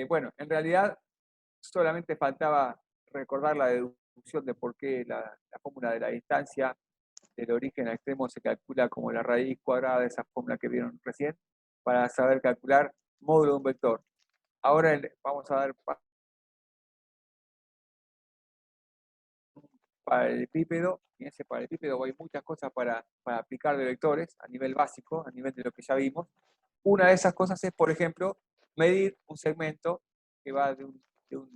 Bueno, en realidad solamente faltaba recordar la deducción de por qué la fórmula de la distancia del origen al extremo se calcula como la raíz cuadrada de esa fórmula que vieron recién, para saber calcular módulo de un vector. Ahora vamos a ver paralelepípedo, y en ese paralelepípedo hay muchas cosas para aplicar de vectores a nivel básico, a nivel de lo que ya vimos. Una de esas cosas es, por ejemplo, medir un segmento que va de un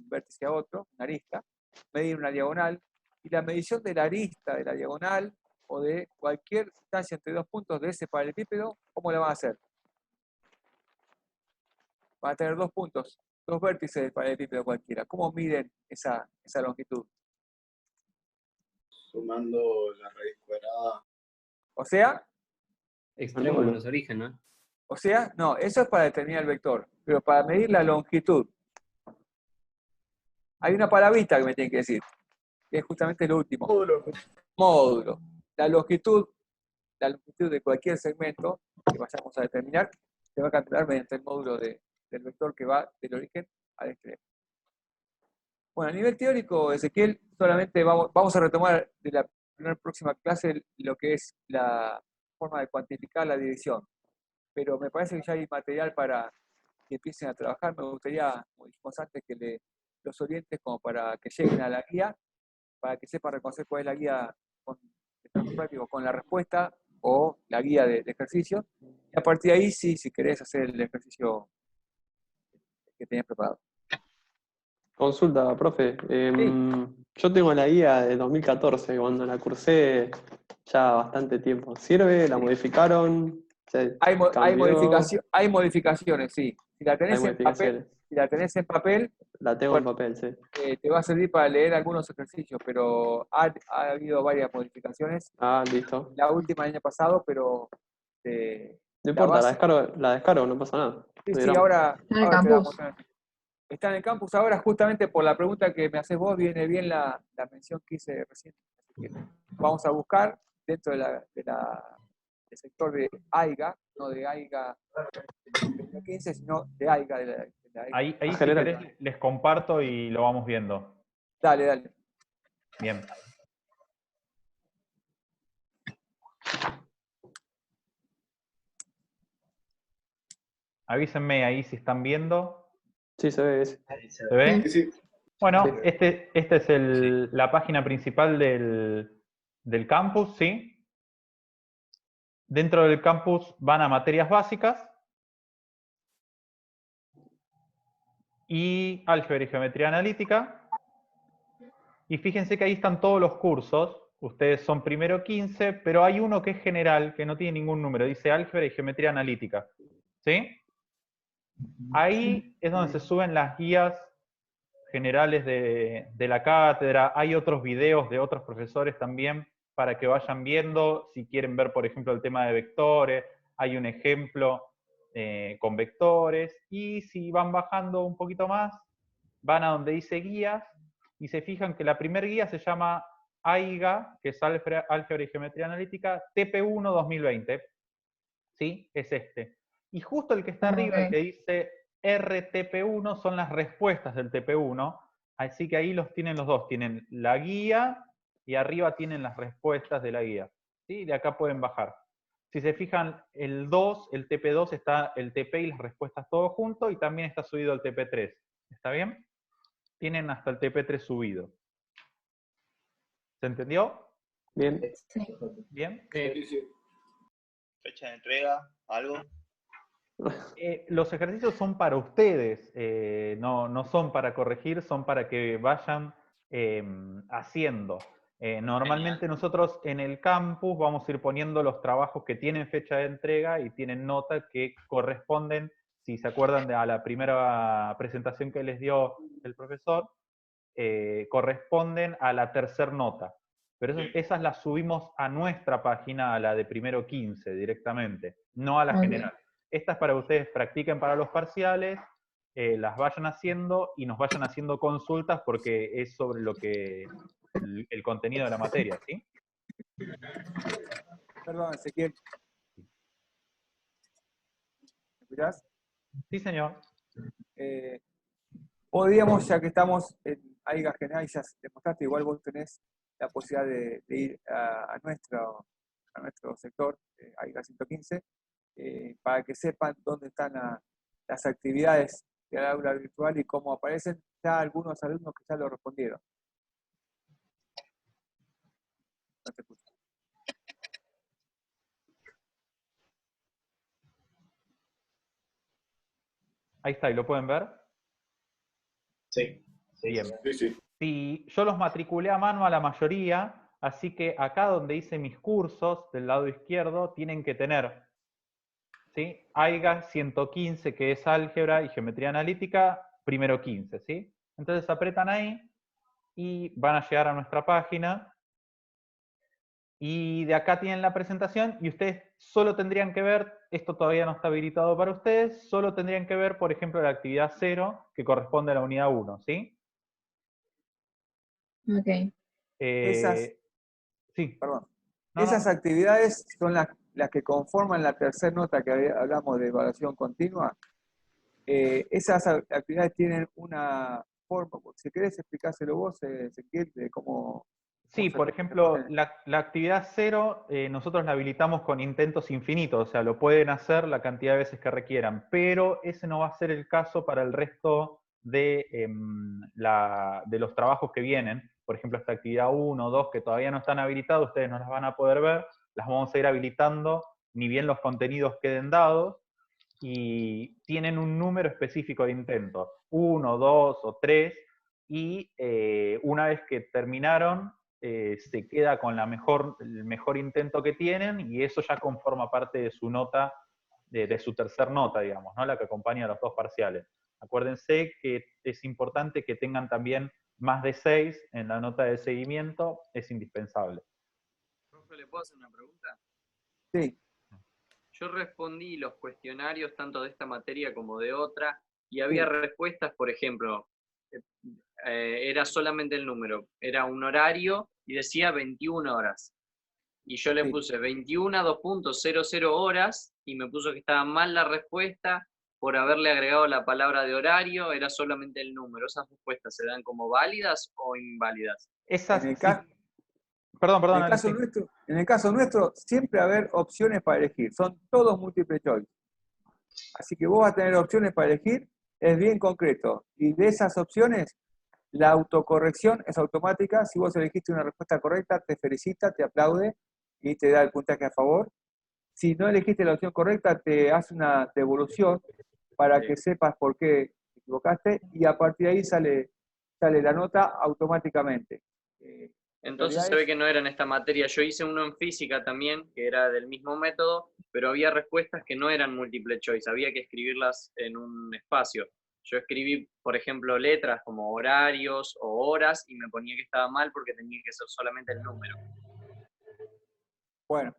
vértice a otro, una arista, medir una diagonal, y la medición de la arista, de la diagonal, o de cualquier distancia entre dos puntos de ese paralelepípedo, ¿cómo la van a hacer? Van a tener dos puntos, dos vértices del paralelepípedo cualquiera. ¿Cómo miden esa longitud? Sumando la raíz cuadrada. O sea, Extremo menos origen, ¿no? no, eso es para determinar el vector, pero para medir la longitud, hay una palabrita que me tienen que decir, que es justamente lo último. Módulo. La longitud de cualquier segmento que vayamos a determinar se va a calcular mediante el módulo del vector que va del origen al extremo. Bueno, a nivel teórico, Ezequiel, solamente vamos a retomar de la próxima clase lo que es la forma de cuantificar la dirección. Pero me parece que ya hay material para que empiecen a trabajar. Me gustaría, como dijimos antes, que los orientes como para que lleguen a la guía, para que sepan reconocer cuál es la guía con la respuesta o la guía de ejercicio. Y a partir de ahí, sí, si querés hacer el ejercicio que tenías preparado. Consulta, profe. Yo tengo la guía de 2014, cuando la cursé ya bastante tiempo. ¿Sirve? ¿La modificaron? Hay modificaciones, sí. Si la Hay tenés modificaciones. en papel, La tengo bueno, en papel, sí. te va a servir para leer algunos ejercicios, pero ha habido varias modificaciones. Ah, listo. La última el año pasado, pero No importa, la descargo, no pasa nada. Sí, No hay sí, drama. ahora En el te la campus. mostraré. Está en el campus ahora, justamente por la pregunta que me haces vos, viene bien la mención que hice recién. Así que vamos a buscar dentro del sector de AIGA, no de AIGA 2015, sino de AIGA. Ahí si general. querés les comparto y lo vamos viendo. Dale. Bien. Avísenme ahí si están viendo. Sí, se ve ese. ¿Se ve? Sí. Bueno, Sí. esta es la página principal del campus, ¿sí? Dentro del campus van a materias básicas y álgebra y geometría analítica. Y fíjense que ahí están todos los cursos. Ustedes son primero 15, pero hay uno que es general, que no tiene ningún número. Dice álgebra y geometría analítica. ¿Sí? Ahí es donde se suben las guías generales de la cátedra. Hay otros videos de otros profesores también para que vayan viendo. Si quieren ver, por ejemplo, el tema de vectores, hay un ejemplo con vectores. Y si van bajando un poquito más, van a donde dice guías y se fijan que la primera guía se llama AIGA, que es Álgebra y Geometría Analítica, TP1 2020. ¿Sí? Es este. Y justo el que está arriba, el que dice RTP1, son las respuestas del TP1. Así que ahí los tienen los dos. Tienen la guía y arriba tienen las respuestas de la guía. ¿Sí? De acá pueden bajar. Si se fijan, el TP2 está el TP y las respuestas todo junto y también está subido el TP3. ¿Está bien? Tienen hasta el TP3 subido. ¿Se entendió? Bien. ¿Bien? Sí. Fecha de entrega, algo. Los ejercicios son para ustedes, no son para corregir, son para que vayan haciendo. Normalmente nosotros en el campus vamos a ir poniendo los trabajos que tienen fecha de entrega y tienen nota que corresponden, si se acuerdan a la primera presentación que les dio el profesor, corresponden a la tercera nota. Pero esas las subimos a nuestra página, a la de primero 15 directamente, no a la general. Estas para que ustedes practiquen para los parciales, las vayan haciendo y nos vayan haciendo consultas porque es sobre lo que el contenido de la materia, ¿sí? Perdón, Ezequiel. ¿Me escuchás? Sí, señor. Podríamos, ya que estamos en AIGA general, ya demostraste, igual vos tenés la posibilidad de ir a nuestro sector, AIGA 115, para que sepan dónde están las actividades del aula virtual y cómo aparecen. Ya algunos alumnos que ya lo respondieron. No te escucho. Ahí está, ¿y lo pueden ver? Sí. Bien. Sí. Si yo los matriculé a mano a la mayoría, así que acá donde hice mis cursos, del lado izquierdo, tienen que tener, ¿sí? AIGA 115, que es álgebra y geometría analítica, primero 15, ¿sí? Entonces apretan ahí y van a llegar a nuestra página. Y de acá tienen la presentación y ustedes solo tendrían que ver, esto todavía no está habilitado para ustedes, solo tendrían que ver, por ejemplo, la actividad 0, que corresponde a la unidad 1, ¿sí? Ok. Sí. Perdón. No, Esas no. actividades son las que conforman la tercera nota que hablamos de evaluación continua. Esas actividades tienen una forma, si querés explicárselo vos, Ezequiel, de cómo... Sí, por ejemplo, la actividad 0 nosotros la habilitamos con intentos infinitos, o sea, lo pueden hacer la cantidad de veces que requieran, pero ese no va a ser el caso para el resto de los trabajos que vienen. Por ejemplo, esta actividad 1, 2, que todavía no están habilitados, ustedes no las van a poder ver, las vamos a ir habilitando, ni bien los contenidos queden dados, y tienen un número específico de intentos, 1, 2 o 3, y una vez que terminaron, se queda con el mejor intento que tienen, y eso ya conforma parte de su nota, de su tercer nota, digamos, ¿no? La que acompaña a los dos parciales. Acuérdense que es importante que tengan también más de 6 en la nota de seguimiento, es indispensable. Profe, ¿le puedo hacer una pregunta? Sí. Yo respondí los cuestionarios tanto de esta materia como de otra, y había respuestas, por ejemplo, era solamente el número, era un horario y decía 21 horas. Y yo le puse 21 2.00 horas y me puso que estaba mal la respuesta por haberle agregado la palabra de horario, era solamente el número. ¿Esas respuestas se dan como válidas o inválidas? Esas, En el, Perdón, en el caso nuestro, siempre va a haber opciones para elegir. Son todos múltiple choice. Así que vos vas a tener opciones para elegir, es bien concreto. Y de esas opciones, la autocorrección es automática. Si vos elegiste una respuesta correcta, te felicita, te aplaude y te da el puntaje a favor. Si no elegiste la opción correcta, te hace una devolución para que sepas por qué te equivocaste y a partir de ahí sale la nota automáticamente. Entonces se ve que no era en esta materia. Yo hice uno en física también, que era del mismo método, pero había respuestas que no eran múltiple choice, había que escribirlas en un espacio. Yo escribí, por ejemplo, letras como horarios o horas y me ponía que estaba mal porque tenía que ser solamente el número. Bueno,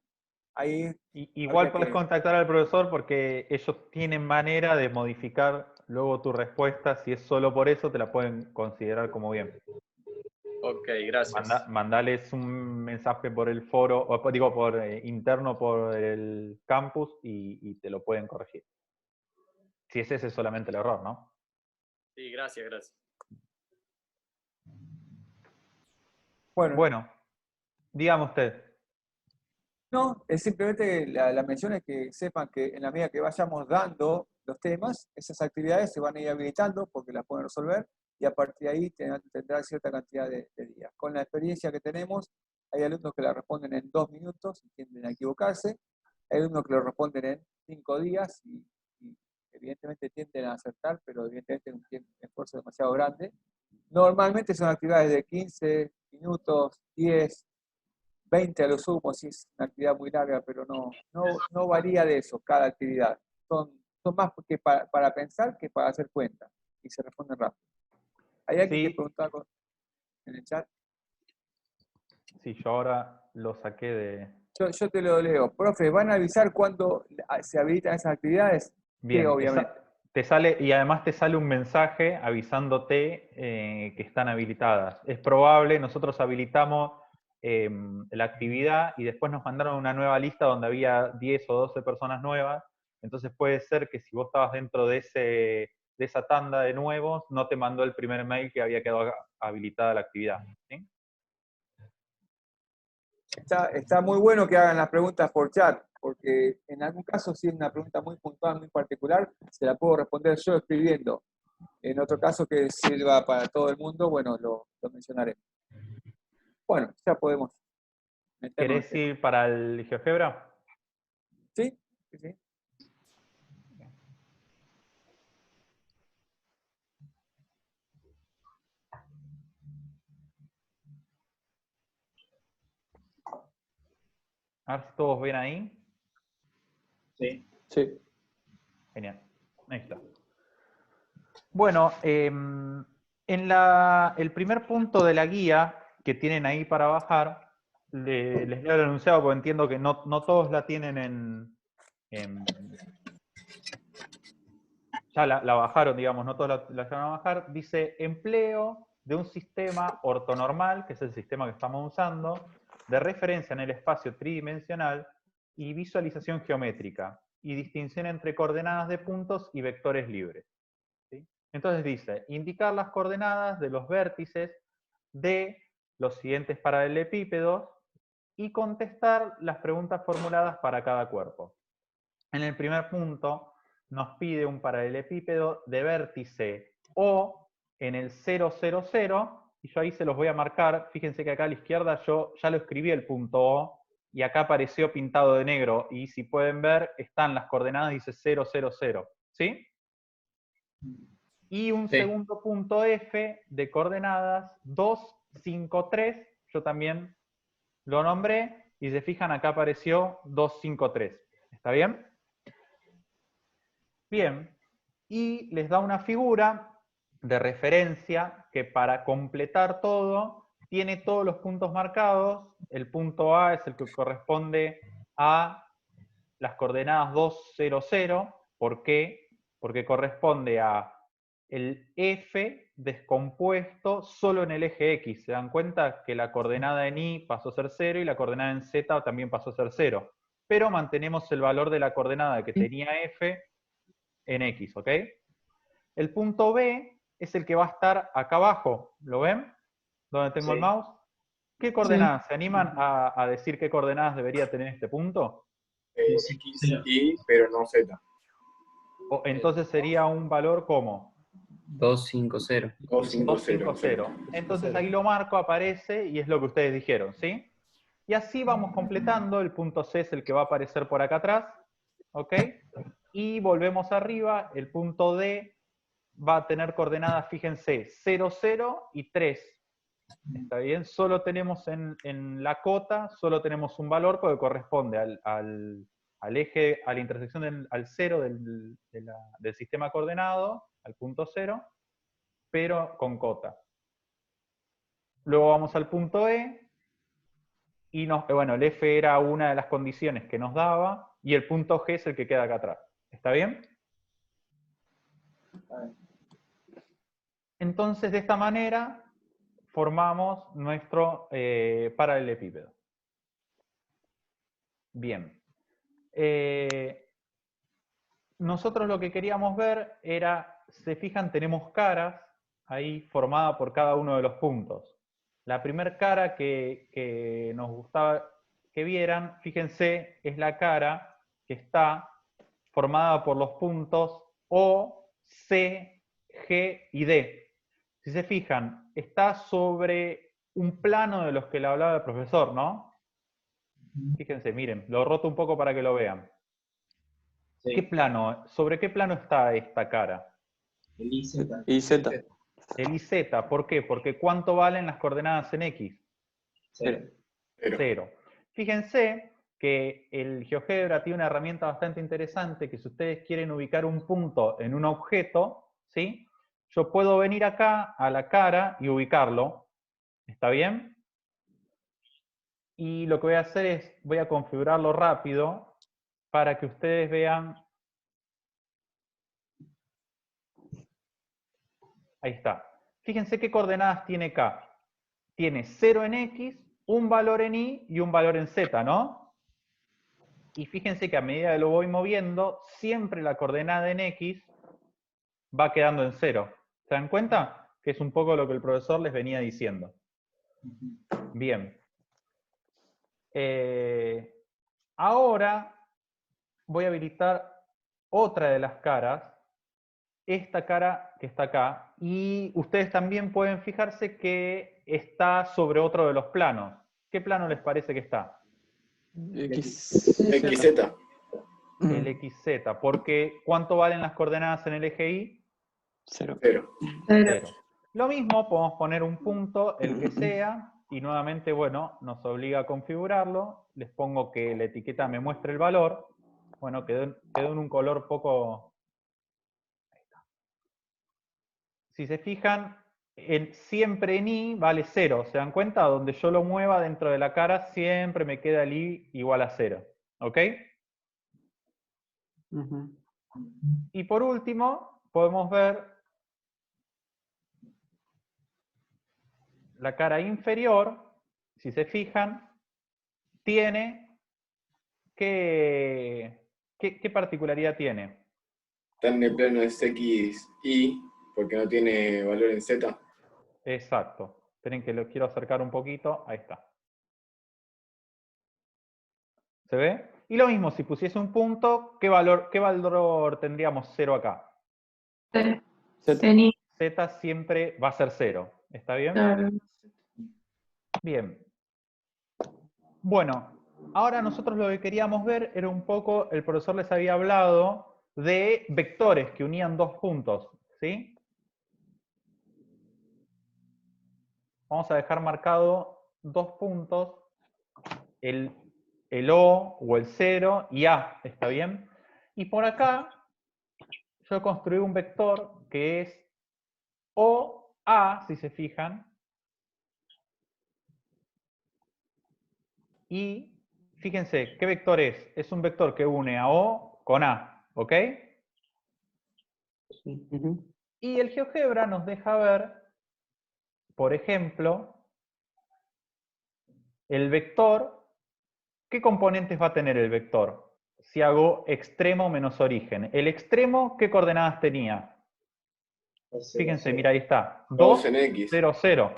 ahí... Igual podés contactar al profesor porque ellos tienen manera de modificar luego tu respuesta. Si es solo por eso, te la pueden considerar como bien. Ok, gracias. Mandales un mensaje por el foro, o digo, por interno por el campus y te lo pueden corregir. Si es ese solamente el error, ¿no? Sí, gracias. Bueno, dígame usted. No, es simplemente la mención es que sepan que en la medida que vayamos dando los temas, esas actividades se van a ir habilitando porque las pueden resolver y a partir de ahí tendrán cierta cantidad de días. Con la experiencia que tenemos, hay alumnos que la responden en 2 minutos y tienden a equivocarse, hay alumnos que lo responden en 5 días y evidentemente tienden a acertar, pero evidentemente un esfuerzo demasiado grande. Normalmente son actividades de 15 minutos, 10, 20 a lo sumo, si es una actividad muy larga, pero no varía de eso cada actividad. Son más que para pensar que para hacer cuenta y se responden rápido. ¿Hay alguien que preguntar en el chat? Sí, yo ahora lo saqué de... Yo te lo leo. Profe, ¿van a avisar cuándo se habilitan esas actividades? Bien, sí, obviamente. Te sale, y además te sale un mensaje avisándote que están habilitadas. Es probable, nosotros habilitamos la actividad y después nos mandaron una nueva lista donde había 10 o 12 personas nuevas, entonces puede ser que si vos estabas dentro de de esa tanda de nuevos no te mandó el primer mail que había quedado habilitada la actividad. ¿Sí? Está muy bueno que hagan las preguntas por chat, porque en algún caso, si es una pregunta muy puntual, muy particular, se la puedo responder yo escribiendo. En otro caso que sirva para todo el mundo, bueno, lo mencionaré. Bueno, ya podemos meternos. ¿Querés ir para el GeoGebra? ¿Sí? Sí, sí. A ver si todos ven ahí. Sí. Sí. Genial. Ahí está. Bueno, en el primer punto de la guía que tienen ahí para bajar, les leo el enunciado porque entiendo que no todos la tienen ya la bajaron, digamos, no todos la van a bajar. Dice, empleo de un sistema ortonormal, que es el sistema que estamos usando, de referencia en el espacio tridimensional y visualización geométrica, y distinción entre coordenadas de puntos y vectores libres. ¿Sí? Entonces dice, indicar las coordenadas de los vértices de los siguientes paralelepípedos y contestar las preguntas formuladas para cada cuerpo. En el primer punto nos pide un paralelepípedo de vértice O en el 0, 0, 0, y yo ahí se los voy a marcar. Fíjense que acá a la izquierda yo ya lo escribí el punto O, y acá apareció pintado de negro, y si pueden ver, están las coordenadas, dice 0, 0, 0. ¿Sí? Y un segundo punto F de coordenadas 2, 5, 3, yo también lo nombré, y se fijan, acá apareció 2, 5, 3. ¿Está bien? Bien, y les da una figura de referencia que para completar todo tiene todos los puntos marcados. El punto A es el que corresponde a las coordenadas 2, 0, 0. ¿Por qué? Porque corresponde a el F descompuesto solo en el eje X. ¿Se dan cuenta que la coordenada en Y pasó a ser 0 y la coordenada en Z también pasó a ser 0? Pero mantenemos el valor de la coordenada que tenía F en X, ¿ok? El punto B es el que va a estar acá abajo, ¿lo ven? Donde tengo el mouse. ¿Qué coordenadas? ¿Se animan a decir qué coordenadas debería tener este punto? X, Y, pero no Z. Entonces sería un valor como 250. 250. Entonces ahí lo marco, aparece y es lo que ustedes dijeron, ¿sí? Y así vamos completando. El punto C es el que va a aparecer por acá atrás, ¿ok? Y volvemos arriba, el punto D va a tener coordenadas, fíjense, 0, 0 y 3. ¿Está bien? Solo tenemos en la cota, solo tenemos un valor porque corresponde al eje, a la intersección al 0 del sistema coordenado, al punto 0, pero con cota. Luego vamos al punto E, y bueno, el F era una de las condiciones que nos daba, y el punto G es el que queda acá atrás. ¿Está bien? Entonces, de esta manera, formamos nuestro paralelepípedo. Bien. Nosotros lo que queríamos ver era, se fijan, tenemos caras ahí formadas por cada uno de los puntos. La primera cara que nos gustaba que vieran, fíjense, es la cara que está formada por los puntos O, C, G y D. Si se fijan, está sobre un plano de los que le hablaba el profesor, ¿no? Fíjense, miren, lo roto un poco para que lo vean. Sí. ¿Qué plano? ¿Sobre qué plano está esta cara? El IZ. Y Z. El IZ. ¿Por qué? Porque ¿cuánto valen las coordenadas en X? 0. 0. Fíjense que el GeoGebra tiene una herramienta bastante interesante, que si ustedes quieren ubicar un punto en un objeto, ¿sí? Yo puedo venir acá a la cara y ubicarlo. ¿Está bien? Y lo que voy a hacer es, voy a configurarlo rápido para que ustedes vean. Ahí está. Fíjense qué coordenadas tiene K. Tiene 0 en X, un valor en Y y un valor en Z, ¿no? Y fíjense que a medida que lo voy moviendo, siempre la coordenada en X va quedando en 0. ¿Se dan cuenta? Que es un poco lo que el profesor les venía diciendo. Bien. Ahora voy a habilitar otra de las caras, esta cara que está acá, y ustedes también pueden fijarse que está sobre otro de los planos. ¿Qué plano les parece que está? XZ. El XZ, porque ¿cuánto valen las coordenadas en el eje Y? 0. 0. 0. Lo mismo, podemos poner un punto, el que sea, y nuevamente, bueno, nos obliga a configurarlo. Les pongo que la etiqueta me muestre el valor. Bueno, quedó en un color poco... Ahí está. Si se fijan, siempre en Y vale 0. ¿Se dan cuenta? Donde yo lo mueva dentro de la cara, siempre me queda el Y igual a 0. ¿Ok? Y por último, podemos ver la cara inferior, si se fijan, tiene... ¿Qué particularidad tiene? Está en el plano es XY porque no tiene valor en Z. Exacto. Esperen que lo quiero acercar un poquito. Ahí está. ¿Se ve? Y lo mismo, si pusiese un punto, ¿qué valor tendríamos 0 acá? Z siempre va a ser 0. ¿Está bien? Claro. Bien. Bueno, ahora nosotros lo que queríamos ver era un poco, el profesor les había hablado de vectores que unían dos puntos, ¿sí? Vamos a dejar marcado dos puntos, el O el 0 y A, ¿está bien? Y por acá yo construí un vector que es OA, si se fijan, y fíjense, ¿qué vector es? Es un vector que une a O con A, ¿ok? Y el GeoGebra nos deja ver, por ejemplo, el vector, ¿qué componentes va a tener el vector? Si hago extremo menos origen. ¿El extremo qué coordenadas tenía? Fíjense, mira, ahí está. 2, en X. 0, 0.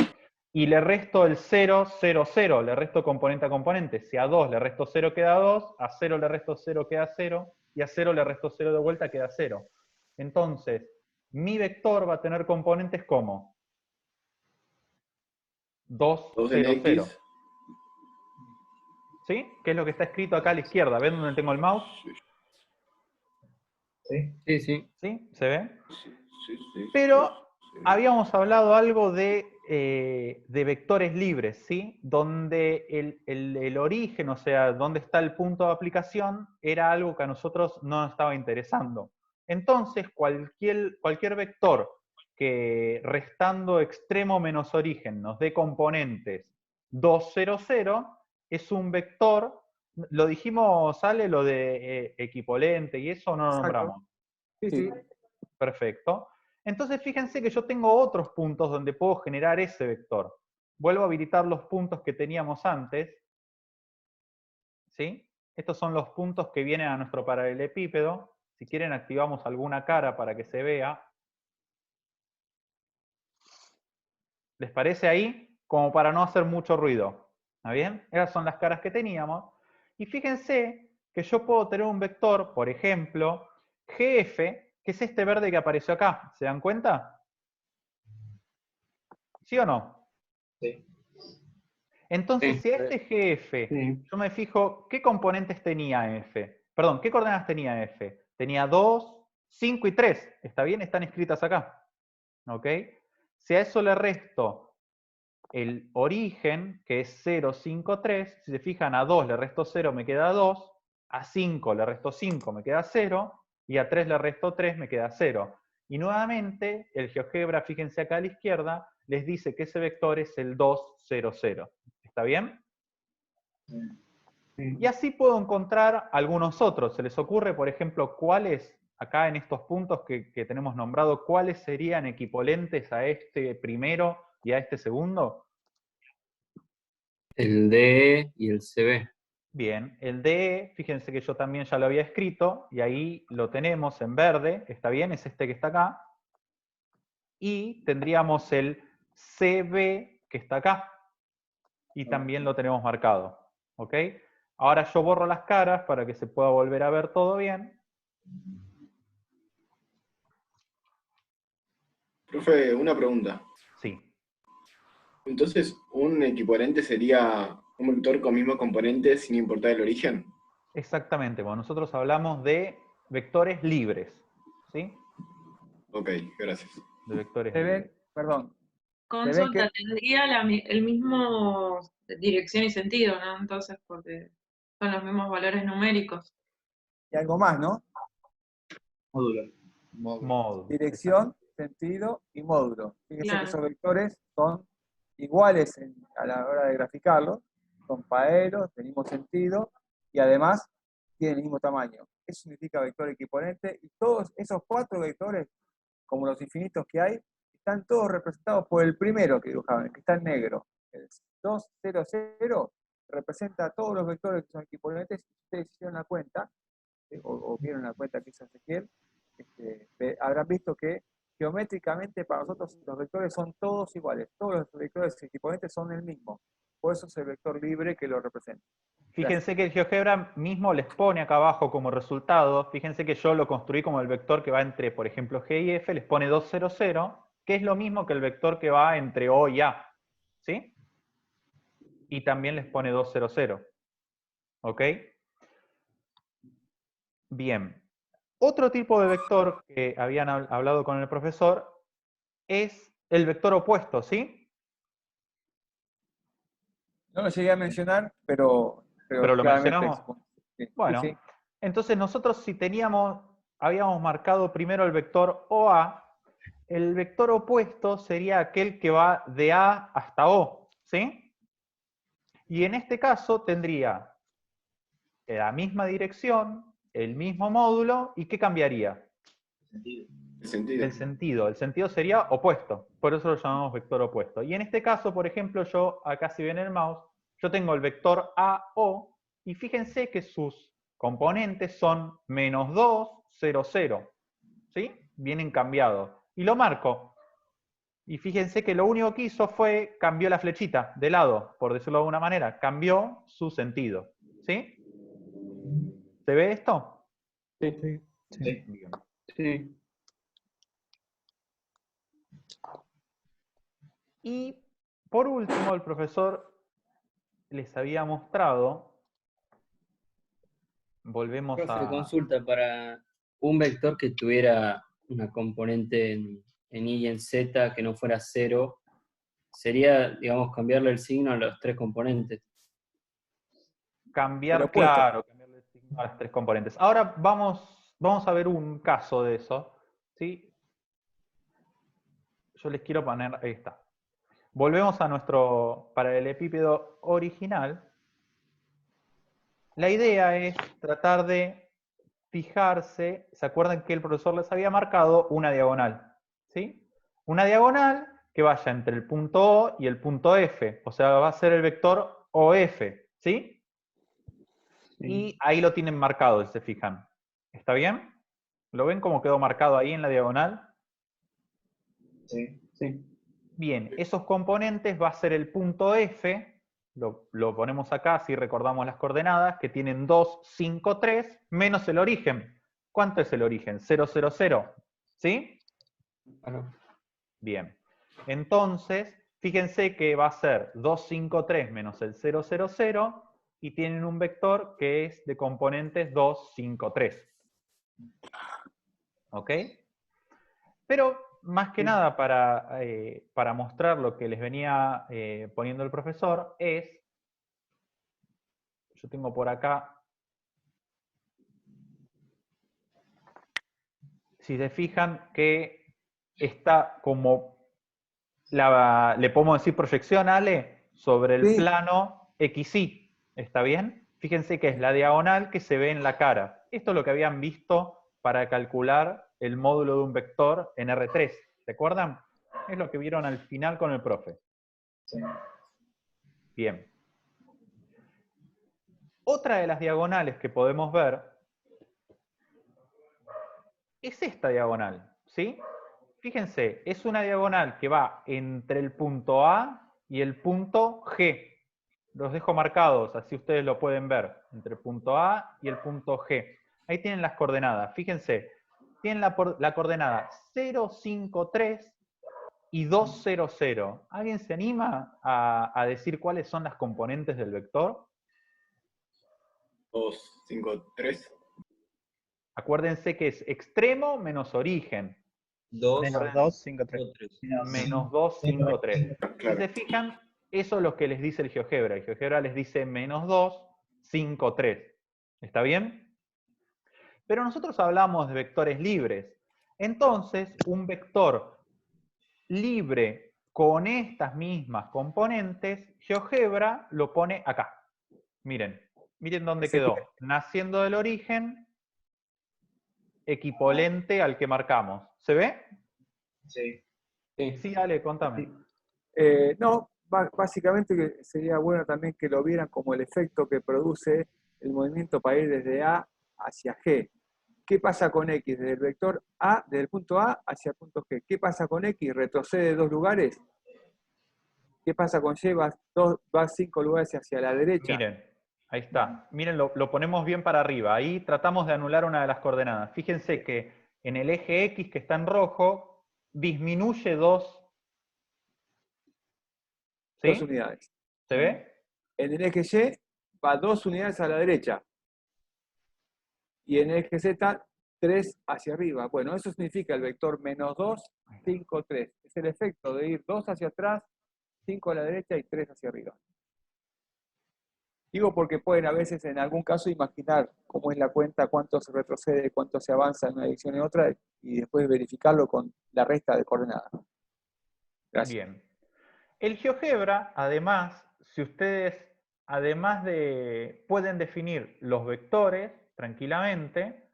Y le resto el 0, 0, 0. Le resto componente a componente. Si a 2 le resto 0 queda 2, a 0 le resto 0 queda 0, y a 0 le resto 0 de vuelta queda 0. Entonces, mi vector va a tener componentes como 2, 0, 0. ¿Sí? ¿Qué es lo que está escrito acá a la izquierda? ¿Ven dónde tengo el mouse? ¿Sí? Sí, sí. ¿Sí? ¿Se ve? Sí. Pero habíamos hablado algo de vectores libres, ¿sí? Donde el origen, o sea, donde está el punto de aplicación, era algo que a nosotros no nos estaba interesando. Entonces, cualquier vector que restando extremo menos origen nos dé componentes 2, 0, 0, es un vector, lo dijimos, Ale, lo de equipolente y eso no lo nombramos. Sí. Perfecto. Entonces fíjense que yo tengo otros puntos donde puedo generar ese vector. Vuelvo a habilitar los puntos que teníamos antes. ¿Sí? Estos son los puntos que vienen a nuestro paralelepípedo. Si quieren activamos alguna cara para que se vea. ¿Les parece ahí? Como para no hacer mucho ruido. ¿Está bien? Esas son las caras que teníamos. Y fíjense que yo puedo tener un vector, por ejemplo, GF, que es este verde que apareció acá. ¿Se dan cuenta? ¿Sí o no? Sí. Entonces, Sí. si a este GF, yo me fijo, ¿qué componentes tenía F? Perdón, ¿qué coordenadas tenía F? Tenía 2, 5 y 3. ¿Está bien? Están escritas acá. ¿Ok? Si a eso le resto el origen, que es 0, 5, 3, si se fijan, a 2 le resto 0, me queda 2, a 5 le resto 5, me queda 0, y a 3 le resto 3, me queda 0. Y nuevamente, el GeoGebra, fíjense acá a la izquierda, les dice que ese vector es el 2, 0, 0. ¿Está bien? Y así puedo encontrar algunos otros. ¿Se les ocurre, por ejemplo, cuáles, acá en estos puntos que tenemos nombrado, cuáles serían equipolentes a este primero y a este segundo? El DE y el CB. Bien, el DE, fíjense que yo también ya lo había escrito, y ahí lo tenemos en verde, ¿está bien? Es este que está acá. y tendríamos el CB que está acá. Y también lo tenemos marcado. ¿Ok? Ahora yo borro las caras para que se pueda volver a ver todo bien. Profe, una pregunta. Sí. Entonces, ¿un equivalente sería un vector con mismo componente sin importar el origen? Exactamente. Bueno, nosotros hablamos de vectores libres. ¿Sí? Ok, gracias. De vectores Se libres. ven, perdón, Consulta, que- tendría el mismo dirección y sentido, ¿no? Entonces, porque son los mismos valores numéricos. y algo más, ¿no? Módulo. Módulo. Dirección, sentido y módulo. Fíjense Claro. que esos vectores son iguales a la hora de graficarlos, son paralelos, del mismo sentido, y además tienen el mismo tamaño. Eso significa vector equiponente, y todos esos 4 vectores, como los infinitos que hay, están todos representados por el primero que dibujaban, el que está en negro. El 2, 0, 0 representa a todos los vectores que son equiponentes. Si ustedes hicieron la cuenta, o vieron la cuenta que hizo Ezequiel, habrán visto que geométricamente para nosotros los vectores son todos iguales. Todos los vectores equiponentes son el mismo. Por eso es el vector libre que lo representa. Fíjense que el GeoGebra mismo les pone acá abajo como resultado, fíjense que yo lo construí como el vector que va entre, por ejemplo, G y F, les pone 2, 0, 0, que es lo mismo que el vector que va entre O y A. ¿Sí? Y también les pone 2, 0, 0. ¿Ok? Bien. Otro tipo de vector que habían hablado con el profesor es el vector opuesto, ¿sí? No lo llegué a mencionar, pero ¿Pero lo claramente. mencionamos? Sí, Bueno, sí. entonces nosotros si habíamos marcado primero el vector OA, el vector opuesto sería aquel que va de A hasta O, ¿sí? Y en este caso tendría la misma dirección, el mismo módulo, ¿y qué cambiaría? El sentido. El sentido. El sentido sería opuesto, por eso lo llamamos vector opuesto. Y en este caso, por ejemplo, yo acá si ven el mouse, yo tengo el vector AO, y fíjense que sus componentes son -2, 0, 0. ¿Sí? Vienen cambiados. Y lo marco. Y fíjense que lo único que hizo fue cambió la flechita de lado, por decirlo de alguna manera. Cambió su sentido. ¿Sí? ¿Se ve esto? Sí. Sí. Bien. Sí. Y por último, el profesor les había mostrado, volvemos Profe, a... consulta para un vector que tuviera una componente en Y y en Z que no fuera 0, sería, digamos, cambiarle el signo a los 3 componentes. Cambiar, Pero puesto. claro, cambiarle el signo a las 3 componentes. Ahora vamos a ver un caso de eso. ¿Sí? Yo les quiero poner, ahí está. Volvemos a nuestro paralelepípedo original. La idea es tratar de fijarse, ¿se acuerdan que el profesor les había marcado una diagonal? ¿Sí? Una diagonal que vaya entre el punto O y el punto F, o sea, va a ser el vector OF, ¿sí? Y ahí lo tienen marcado, si se fijan. ¿Está bien? ¿Lo ven cómo quedó marcado ahí en la diagonal? Sí. Sí. Bien, esos componentes va a ser el punto F, lo ponemos acá, si recordamos las coordenadas, que tienen 2, 5, 3, menos el origen. ¿Cuánto es el origen? 0, 0, 0. ¿Sí? Claro. Bien. Entonces, fíjense que va a ser 2, 5, 3 menos el 0, 0, 0, y tienen un vector que es de componentes 2, 5, 3. ¿Ok? Pero más que nada para mostrar lo que les venía poniendo el profesor es, yo tengo por acá, si se fijan que está como, le podemos decir proyección, Ale, sobre el Sí. plano XY, ¿está bien? Fíjense que es la diagonal que se ve en la cara. Esto es lo que habían visto para calcular el módulo de un vector en R3. ¿Se acuerdan? Es lo que vieron al final con el profe. Sí. Bien. Otra de las diagonales que podemos ver es esta diagonal, ¿sí? fíjense, es una diagonal que va entre el punto A y el punto G. Los dejo marcados, así ustedes lo pueden ver, entre el punto A y el punto G. Ahí tienen las coordenadas. Fíjense, tienen la coordenada 0, 5, 3 y 2, 0, 0. ¿Alguien se anima a decir cuáles son las componentes del vector? 2, 5, 3. Acuérdense que es extremo menos origen. 2, Menos 2, 5, 3. Menos 2, 5, 3. Si Claro. se fijan, eso es lo que les dice el GeoGebra. El GeoGebra les dice menos 2, 5, 3. ¿Está bien? Pero nosotros hablamos de vectores libres. Entonces, un vector libre con estas mismas componentes, GeoGebra lo pone acá. Miren dónde quedó. Naciendo del origen, equipolente al que marcamos. ¿Se ve? Sí. Sí, Ale, contame. No, básicamente que sería bueno también que lo vieran como el efecto que produce el movimiento para ir desde A hacia G. ¿Qué pasa con X? Desde el vector A, desde el punto A hacia el punto G. ¿Qué pasa con X? ¿Retrocede 2 lugares? ¿Qué pasa con Y? Va 5 lugares hacia la derecha. Miren, ahí está. Miren, lo ponemos bien para arriba. Ahí tratamos de anular una de las coordenadas. Fíjense que en el eje X, que está en rojo, disminuye 2. ¿Sí? 2 unidades. ¿Se ve? En el eje Y va 2 unidades a la derecha. Y en el eje Z, 3 hacia arriba. Bueno, eso significa el vector menos 2, 5, 3. Es el efecto de ir 2 hacia atrás, 5 a la derecha y 3 hacia arriba. Digo porque pueden a veces en algún caso imaginar cómo es la cuenta, cuánto se retrocede, cuánto se avanza en una dirección y otra, y después verificarlo con la resta de coordenadas. Gracias. Bien. El GeoGebra, además, si ustedes, pueden definir los vectores tranquilamente,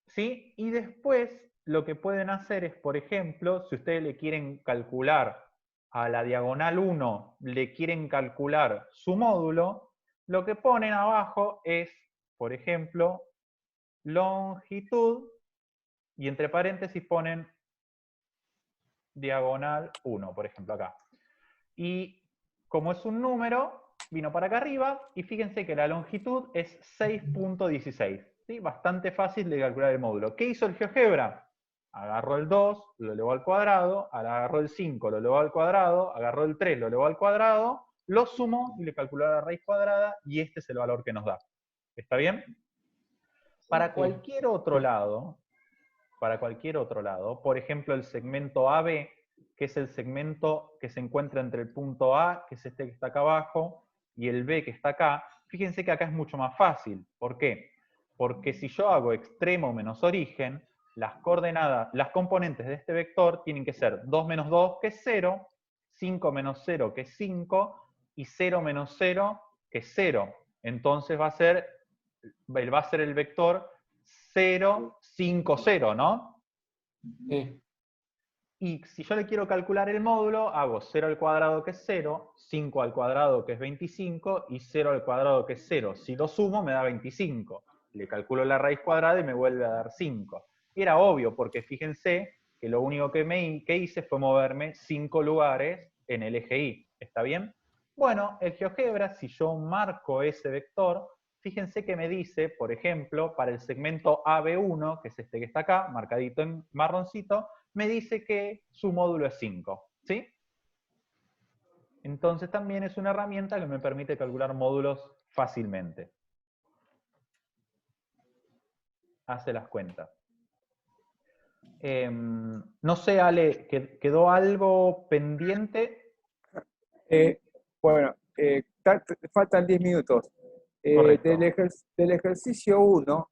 ¿sí? Y después lo que pueden hacer es, por ejemplo, si ustedes le quieren calcular a la diagonal 1, le quieren calcular su módulo, lo que ponen abajo es, por ejemplo, longitud, y entre paréntesis ponen diagonal 1, por ejemplo, acá. Y como es un número, vino para acá arriba, y fíjense que la longitud es 6.16. ¿Sí? Bastante fácil de calcular el módulo. ¿Qué hizo el GeoGebra? Agarró el 2, lo elevó al cuadrado, agarró el 5, lo elevó al cuadrado, agarró el 3, lo elevó al cuadrado, lo sumó y le calculó la raíz cuadrada, y este es el valor que nos da. ¿Está bien? Para cualquier otro lado, por ejemplo, el segmento AB, que es el segmento que se encuentra entre el punto A, que es este que está acá abajo, y el B, que está acá, fíjense que acá es mucho más fácil. ¿Por qué? Porque si yo hago extremo menos origen, las coordenadas, las componentes de este vector tienen que ser 2 menos 2, que es 0, 5 menos 0, que es 5, y 0 menos 0, que es 0. Entonces va a ser el vector 0, 5, 0, ¿no? Sí. Y si yo le quiero calcular el módulo, hago 0 al cuadrado, que es 0, 5 al cuadrado, que es 25, y 0 al cuadrado, que es 0. Si lo sumo, me da 25. Le calculo la raíz cuadrada y me vuelve a dar 5. Era obvio, porque fíjense que lo único que hice fue moverme 5 lugares en el eje Y. ¿Está bien? Bueno, el GeoGebra, si yo marco ese vector, fíjense que me dice, por ejemplo, para el segmento AB1, que es este que está acá, marcadito en marroncito, me dice que su módulo es 5, ¿sí? Entonces también es una herramienta que me permite calcular módulos fácilmente. Hace las cuentas. No sé, Ale, ¿quedó algo pendiente? Bueno, faltan 10 minutos. Correcto. Del ejercicio 1,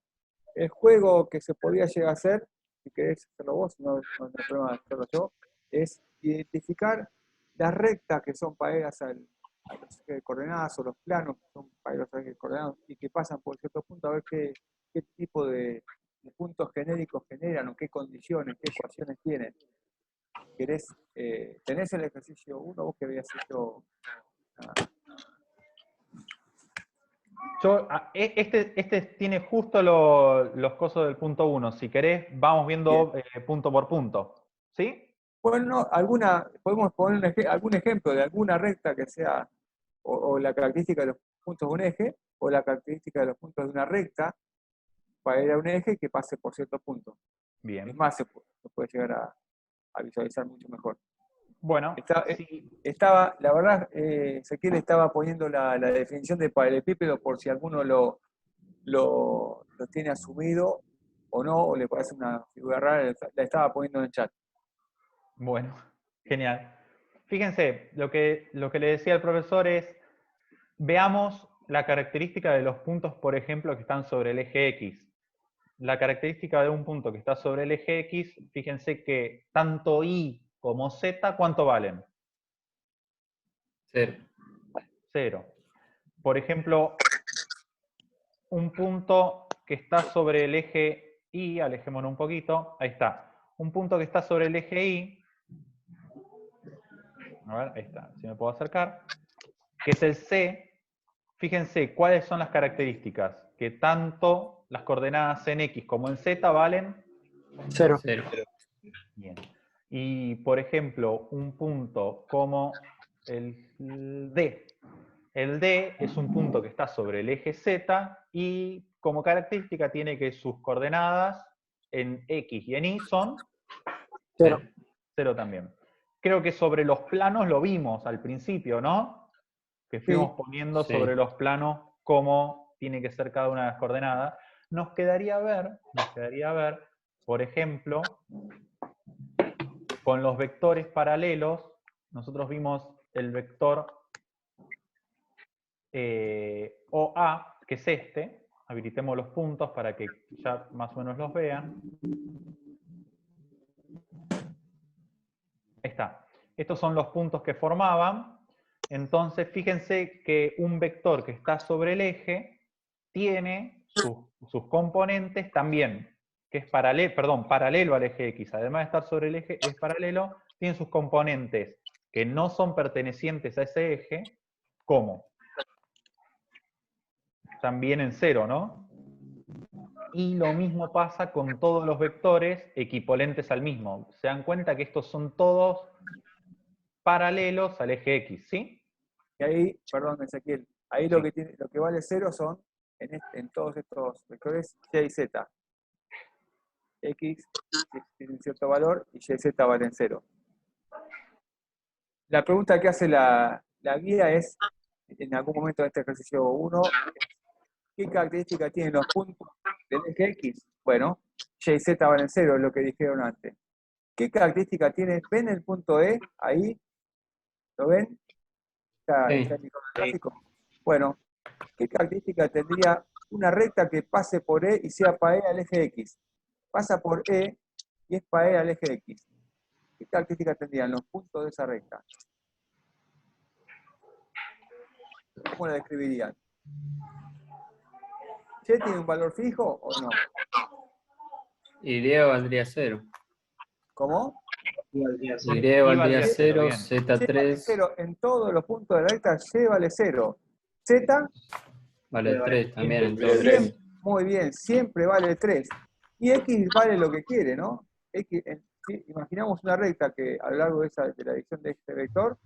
el juego que se podía llegar a hacer, si querés hacerlo vos, no hay problema de hacerlo yo, es identificar las rectas que son paralelas a los ejes de coordenadas o los planos que son paralelos a los ejes de coordenadas y que pasan por cierto punto, a ver qué tipo de puntos genéricos generan o qué condiciones, qué ecuaciones tienen. ¿Tenés el ejercicio 1 vos que habías hecho? Este tiene justo los cosos del punto 1. Si querés, vamos viendo punto por punto. ¿Sí? Bueno, podemos poner algún ejemplo de alguna recta que sea, o la característica de los puntos de un eje, o la característica de los puntos de una recta, para ir a un eje que pase por cierto punto. Bien. Es más, se puede llegar a visualizar mucho mejor. Bueno, la verdad, Ezequiel estaba poniendo la definición de paralelepípedo por si alguno lo tiene asumido o no, o le parece una figura rara, la estaba poniendo en el chat. Bueno, genial. Fíjense, lo que le decía el profesor es, veamos la característica de los puntos, por ejemplo, que están sobre el eje X. La característica de un punto que está sobre el eje X, fíjense que tanto Y como Z, ¿cuánto valen? 0. 0. Por ejemplo, un punto que está sobre el eje Y, alejémonos un poquito, ahí está. Un punto que está sobre el eje Y, a ver, ahí está, si me puedo acercar, que es el C. Fíjense cuáles son las características, que tanto las coordenadas en X como en Z valen 0. Bien. Y, por ejemplo, un punto como el D. El D es un punto que está sobre el eje Z y como característica tiene que sus coordenadas en X y en Y son 0. 0 también. Creo que sobre los planos lo vimos al principio, ¿no? Que fuimos poniendo sobre los planos cómo tiene que ser cada una de las coordenadas. Nos quedaría ver, por ejemplo, con los vectores paralelos, nosotros vimos el vector OA, que es este. Habilitemos los puntos para que ya más o menos los vean. Ahí está. Estos son los puntos que formaban. Entonces, fíjense que un vector que está sobre el eje tiene sus componentes también, que es paralelo al eje X. Además de estar sobre el eje, es paralelo, tiene sus componentes que no son pertenecientes a ese eje, como también en 0, ¿no? Y lo mismo pasa con todos los vectores equipolentes al mismo. Se dan cuenta que estos son todos paralelos al eje X, ¿sí? Y ahí, perdón, Ezequiel, ahí lo que vale 0 son, en todos estos vectores, Y y Z. X tiene cierto valor y Y y Z valen 0. La pregunta que hace la guía es, en algún momento de este ejercicio 1, ¿qué característica tienen los puntos del eje X? Bueno, Y y Z valen 0, es lo que dijeron antes. ¿Qué característica tiene? ¿Ven el punto E ahí? ¿Lo ven? Está en el gráfico. Bueno, ¿qué característica tendría una recta que pase por E y sea para E al eje X? Pasa por E y es para E al eje X. ¿Qué característica tendrían los puntos de esa recta? ¿Cómo la describirían? ¿Y tiene un valor fijo o no? Y valdría 0. ¿Cómo? Y valdría 0, Y vale Z3 0 en todos los puntos de la recta, Y vale 0. Z vale 3 también en todos los siempre, muy bien, siempre vale 3. Y X vale lo que quiere, ¿no? X, si imaginamos una recta que a lo largo de la dirección de este vector,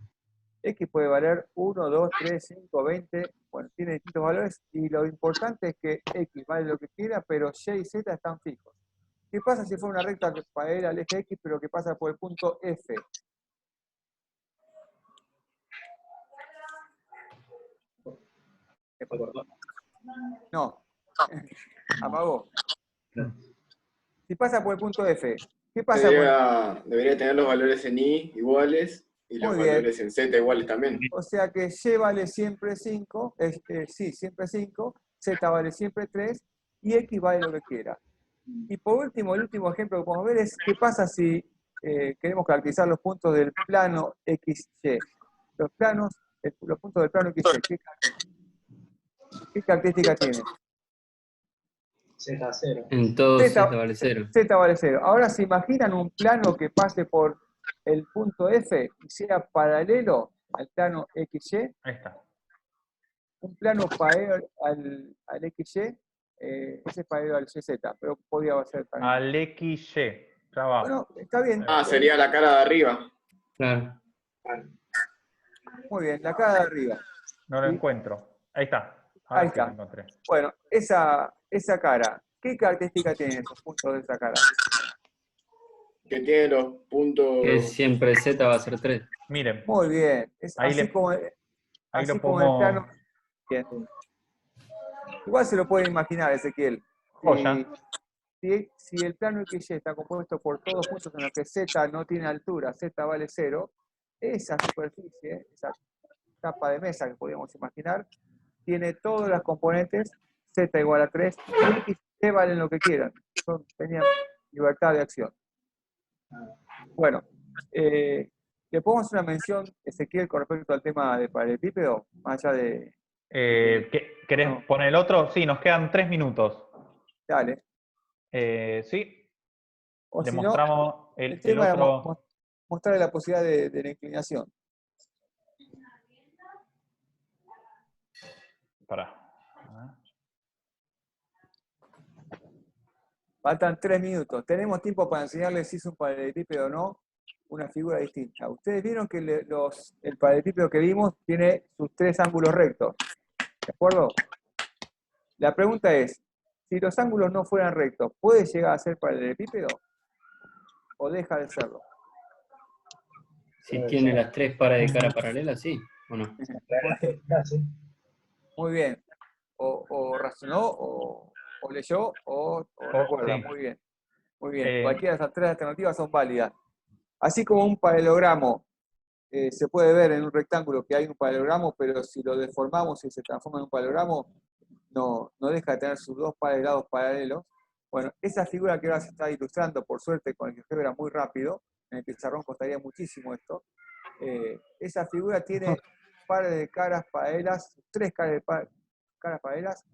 X puede valer 1, 2, 3, 5, 20, bueno, tiene distintos valores, y lo importante es que X vale lo que quiera, pero Y y Z están fijos. ¿Qué pasa si fuera una recta que para ir al eje X, pero que pasa por el punto F? No, apagó. Si pasa por el punto F, ¿qué pasa Debería tener los valores en Y iguales y los valores en Z iguales también. O sea que Y vale siempre 5, siempre 5, Z vale siempre 3, y X vale lo que quiera. Y por último, el último ejemplo que podemos ver es qué pasa si queremos caracterizar los puntos del plano XY. Los puntos del plano XY, ¿qué característica tienen? Z0. En todos Z vale 0. Z vale 0. Ahora se imaginan un plano que pase por el punto F y sea paralelo al plano XY. Ahí está. Un plano paralelo al XY, ese es paralelo al YZ, pero podría ser también. Al XY. Ya va. Bueno, está bien. Ah, sería la cara de arriba. Claro. Muy bien, la cara de arriba. No lo ¿Sí? encuentro. Ahí está. Ahí Ahora sí lo está. encontré. Bueno, esa cara, ¿qué característica tienen esos puntos de esa cara? Que tiene los puntos. Que siempre Z va a ser 3. Miren, Muy bien. Es ahí, así como, ahí así lo como en el plano. podemos... Bien. Igual se lo pueden imaginar, Ezequiel. Joya. Si el plano XY está compuesto por todos puntos en los que Z no tiene altura, Z vale 0, esa superficie, esa capa de mesa que podríamos imaginar, tiene todas las componentes, Z igual a 3, y X y Y valen lo que quieran. Tenían libertad de acción. Bueno, ¿le podemos hacer una mención, Ezequiel, con respecto al tema de paralelepípedo? Más allá de... ¿Querés No. poner el otro? Sí, nos quedan 3 minutos. Dale. Sí, O si no, demostramos el el tema era otro. mostrarle la posibilidad de la inclinación. Pará. Faltan 3 minutos. Tenemos tiempo para enseñarles si es un paralelepípedo o no, una figura distinta. Ustedes vieron que el paralelepípedo que vimos tiene sus 3 ángulos rectos. ¿De acuerdo? La pregunta es, si los ángulos no fueran rectos, ¿puede llegar a ser paralelepípedo? ¿O deja de serlo? Si tiene las 3 pares de cara paralela, sí, ¿o no? Muy bien. O razonó, o leyó, o recuerda. Sí. Muy bien. Muy bien. Cualquiera de esas 3 alternativas son válidas. Así como un paralelogramo se puede ver en un rectángulo que hay un paralelogramo, pero si lo deformamos y se transforma en un paralelogramo, no deja de tener sus 2 pares de lados paralelos. Bueno, esa figura que ahora se está ilustrando, por suerte, con el GeoGebra muy rápido, en el pizarrón costaría muchísimo esto, esa figura tiene pares de caras paralelas, 3 caras paralelas,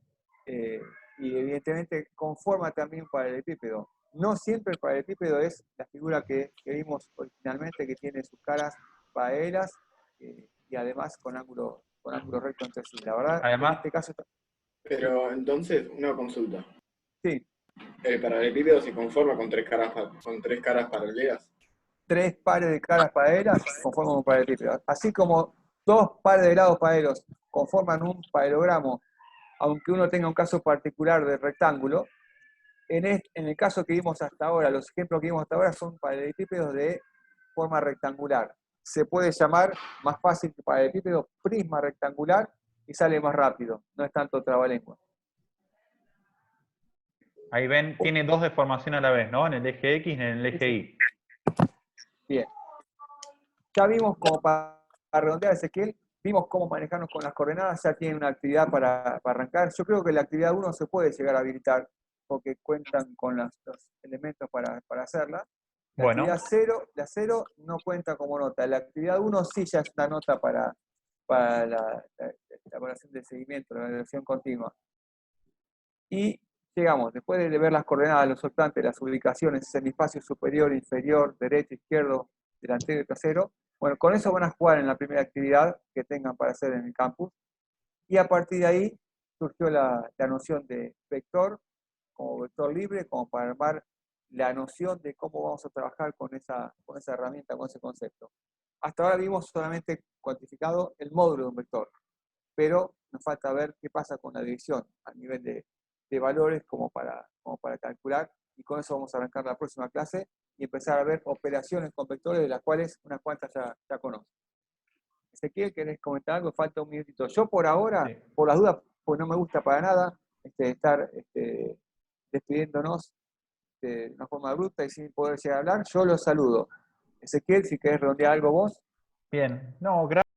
y evidentemente conforma también un paralelepípedo. No siempre el paralelepípedo es la figura que vimos originalmente, que tiene sus caras paralelas y además con ángulo recto entre sí. La verdad, Además, en este caso... Pero entonces, una consulta. Sí. ¿El paralelepípedo se conforma con tres caras paralelas? 3 pares de caras paralelas conforman un paralelepípedo. Así como 2 pares de lados paralelos conforman un paralelogramo, aunque uno tenga un caso particular de rectángulo, en el caso que vimos hasta ahora, los ejemplos que vimos hasta ahora son paralelepípedos de forma rectangular. Se puede llamar más fácil que paralelepípedo prisma rectangular y sale más rápido, no es tanto trabalengua. ahí ven, tiene 2 deformaciones a la vez, ¿no? En el eje X y en el eje Y. Bien. Ya vimos, como para redondear, Ezequiel, vimos cómo manejarnos con las coordenadas, ya tienen una actividad para arrancar. Yo creo que la actividad 1 se puede llegar a habilitar, porque cuentan con los elementos para hacerla. La actividad 0 no cuenta como nota. La actividad 1 sí ya es una nota para la evaluación de seguimiento, la evaluación continua. Y llegamos, después de ver las coordenadas, los soltantes, las ubicaciones, semiespacio superior, inferior, derecho, izquierdo, delantero y trasero, bueno, con eso van a jugar en la primera actividad que tengan para hacer en el campus. Y a partir de ahí surgió la noción de vector, como vector libre, como para armar la noción de cómo vamos a trabajar con esa herramienta, con ese concepto. Hasta ahora vimos solamente cuantificado el módulo de un vector, pero nos falta ver qué pasa con la división a nivel de valores como para calcular, y con eso vamos a arrancar la próxima clase y empezar a ver operaciones con vectores de las cuales unas cuantas ya conocen. Ezequiel, ¿querés comentar algo? Falta un minutito. Yo por ahora, por las dudas, pues no me gusta para nada estar despidiéndonos de una forma bruta y sin poder llegar a hablar. Yo los saludo. Ezequiel, si querés redondear algo vos. Bien, no, gracias.